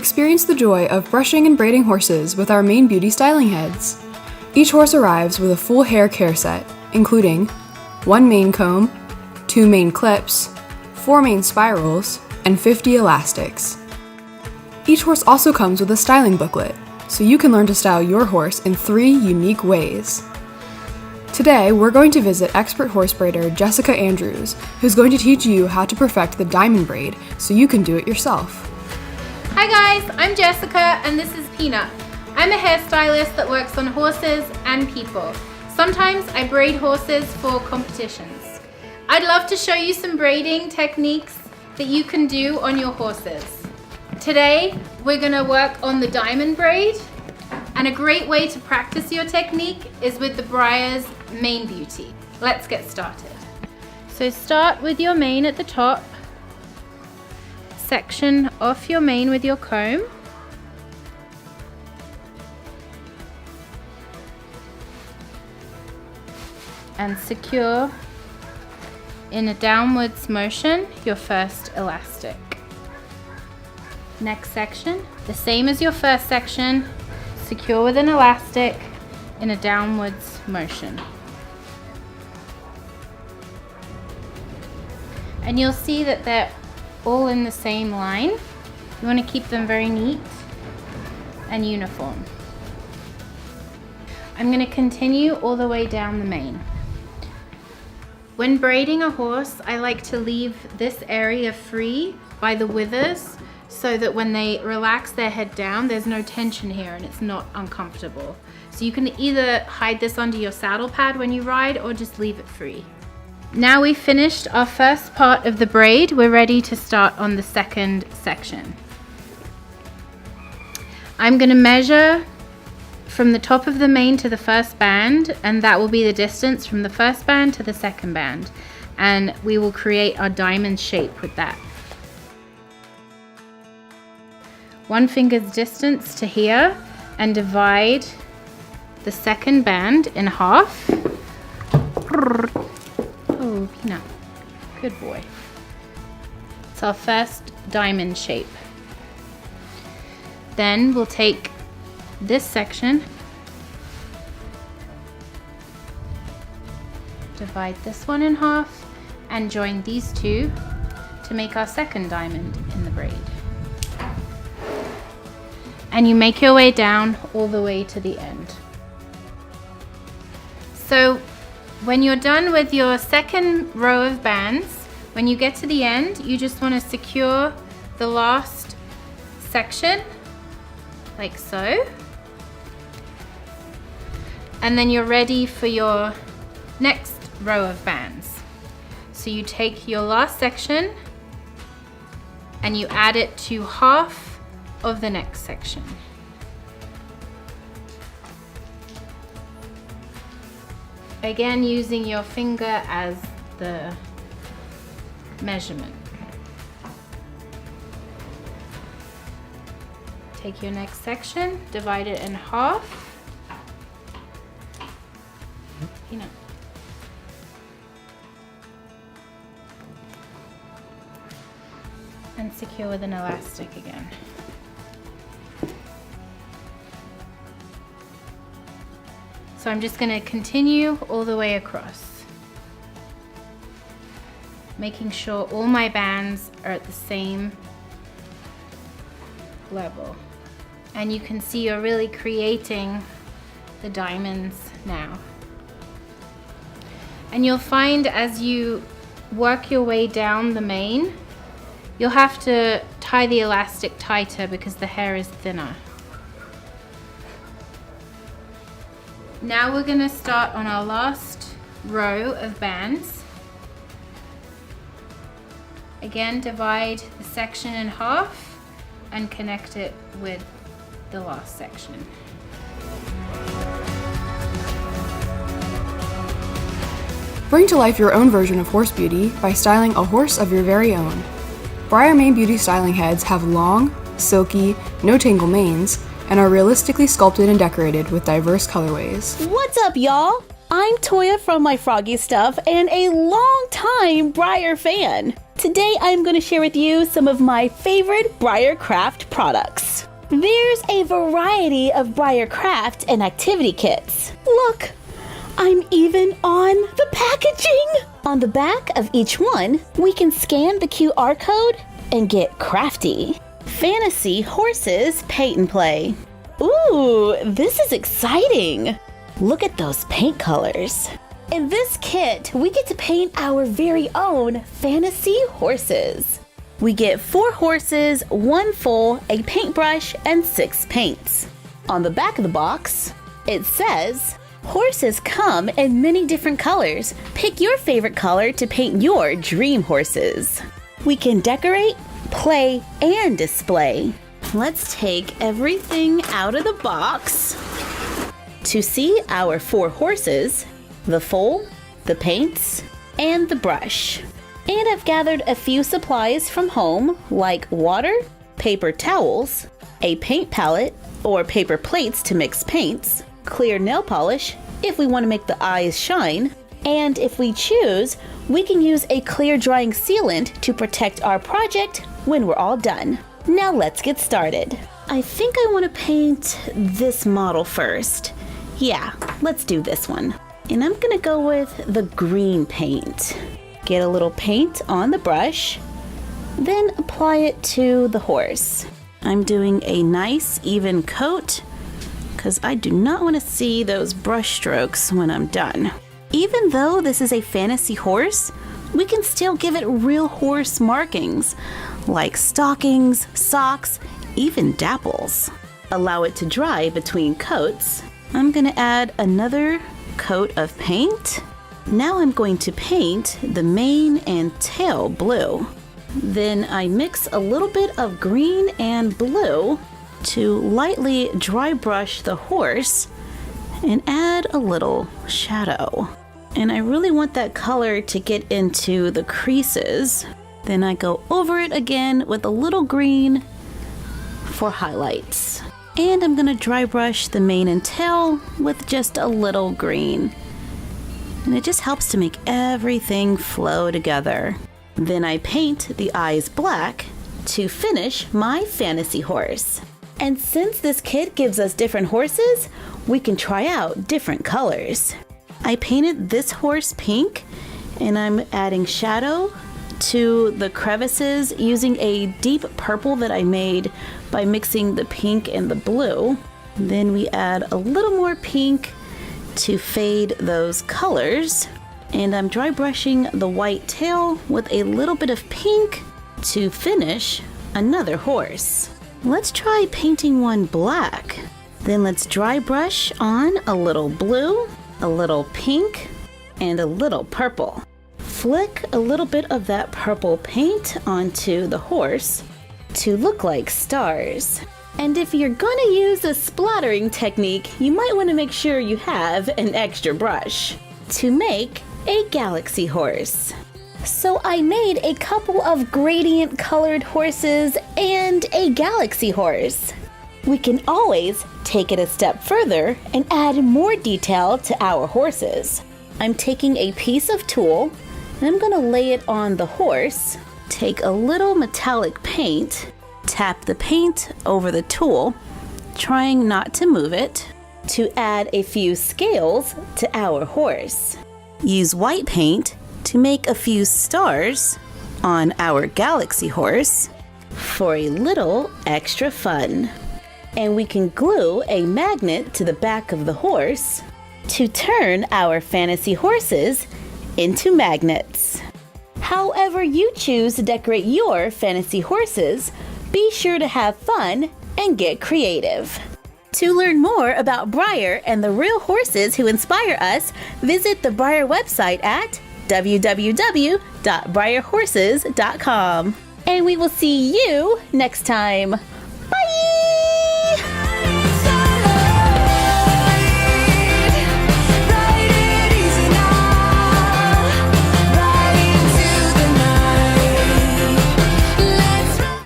Experience the joy of brushing and braiding horses with our Mane Beauty styling heads. Each horse arrives with a full hair care set, including 1 mane comb, 2 mane clips, 4 mane spirals, and 50 elastics. Each horse also comes with a styling booklet, so you can learn to style your horse in 3 unique ways. Today, we're going to visit expert horse braider Jessica Andrews, who's going to teach you how to perfect the diamond braid so you can do it yourself. Hi guys, I'm Jessica and this is Peanut. I'm a hairstylist that works on horses and people. Sometimes I braid horses for competitions. I'd love to show you some braiding techniques that you can do on your horses. Today, we're gonna work on the diamond braid, and a great way to practice your technique is with the Breyer Mane Beauty. Let's get started. So start with your mane at the top. Section off your mane with your comb. And secure in a downwards motion your first elastic. Next section, the same as your first section, secure with an elastic in a downwards motion. And you'll see that they're all in the same line. You want to keep them very neat and uniform. I'm going to continue all the way down the mane. When braiding a horse, I like to leave this area free by the withers so that when they relax their head down, there's no tension here and it's not uncomfortable. So you can either hide this under your saddle pad when you ride or just leave it free. Now we've finished our first part of the braid, we're ready to start on the second section. I'm going to measure from the top of the mane to the first band, and that will be the distance from the first band to the second band. And we will create our diamond shape with that. 1 finger's distance to here, and divide the second band in half. Oh, Peanut, good boy. It's our first diamond shape. Then we'll take this section, divide this one in half, and join these two to make our second diamond in the braid. And you make your way down all the way to the end. So when you're done with your second row of bands, when you get to the end, you just want to secure the last section, like so. And then you're ready for your next row of bands. So you take your last section and you add it to half of the next section. Again, using your finger as the measurement. Take your next section, divide it in half. And secure with an elastic again. So I'm just going to continue all the way across, making sure all my bands are at the same level. And you can see you're really creating the diamonds now. And you'll find as you work your way down the mane, you'll have to tie the elastic tighter because the hair is thinner. Now we're going to start on our last row of bands. Again, divide the section in half and connect it with the last section. Bring to life your own version of horse beauty by styling a horse of your very own. Breyer Mane Beauty styling heads have long, silky, no-tangle manes and are realistically sculpted and decorated with diverse colorways. What's up, y'all? I'm Toya from My Froggy Stuff and a long-time Breyer fan. Today I'm going to share with you some of my favorite Breyer Craft products. There's a variety of Breyer Craft and activity kits. Look, I'm even on the packaging! On the back of each one, we can scan the QR code and get crafty. Fantasy Horses Paint and Play. Ooh, this is exciting! Look at those paint colors. In this kit, we get to paint our very own fantasy horses. We get 4 horses, 1 foal, a paintbrush, and 6 paints. On the back of the box, it says, horses come in many different colors. Pick your favorite color to paint your dream horses. We can decorate, play, and display. Let's take everything out of the box. To see our 4 horses, the foal, the paints, and the brush. And I've gathered a few supplies from home, like water, paper towels, a paint palette or paper plates to mix paints, clear nail polish if we want to make the eyes shine, and if we choose, we can use a clear drying sealant to protect our project when we're all done. Now let's get started. I think I want to paint this model first. Yeah, let's do this one. And I'm gonna go with the green paint. Get a little paint on the brush, then apply it to the horse. I'm doing a nice even coat because I do not want to see those brush strokes when I'm done. Even though this is a fantasy horse, we can still give it real horse markings like stockings, socks, even dapples. Allow it to dry between coats. I'm gonna add another coat of paint. Now I'm going to paint the mane and tail blue. Then I mix a little bit of green and blue to lightly dry brush the horse and add a little shadow. And I really want that color to get into the creases. Then I go over it again with a little green for highlights. And I'm gonna dry brush the mane and tail with just a little green. And it just helps to make everything flow together. Then I paint the eyes black to finish my fantasy horse. And since this kit gives us different horses, we can try out different colors. I painted this horse pink, and I'm adding shadow to the crevices using a deep purple that I made by mixing the pink and the blue. Then we add a little more pink to fade those colors. And I'm dry brushing the white tail with a little bit of pink to finish another horse. Let's try painting one black. Then let's dry brush on a little blue, a little pink, and a little purple. Flick a little bit of that purple paint onto the horse to look like stars. And if you're gonna use a splattering technique, you might want to make sure you have an extra brush to make a galaxy horse. So I made a couple of gradient colored horses and a galaxy horse. We can always take it a step further and add more detail to our horses. I'm taking a piece of tulle and I'm gonna lay it on the horse. Take a little metallic paint, tap the paint over the tulle, trying not to move it, to add a few scales to our horse. Use white paint to make a few stars on our galaxy horse for a little extra fun. And we can glue a magnet to the back of the horse to turn our fantasy horses into magnets. However you choose to decorate your fantasy horses, be sure to have fun and get creative. To learn more about Breyer and the real horses who inspire us, visit the Breyer website at www.breyerhorses.com. And we will see you next time. Bye!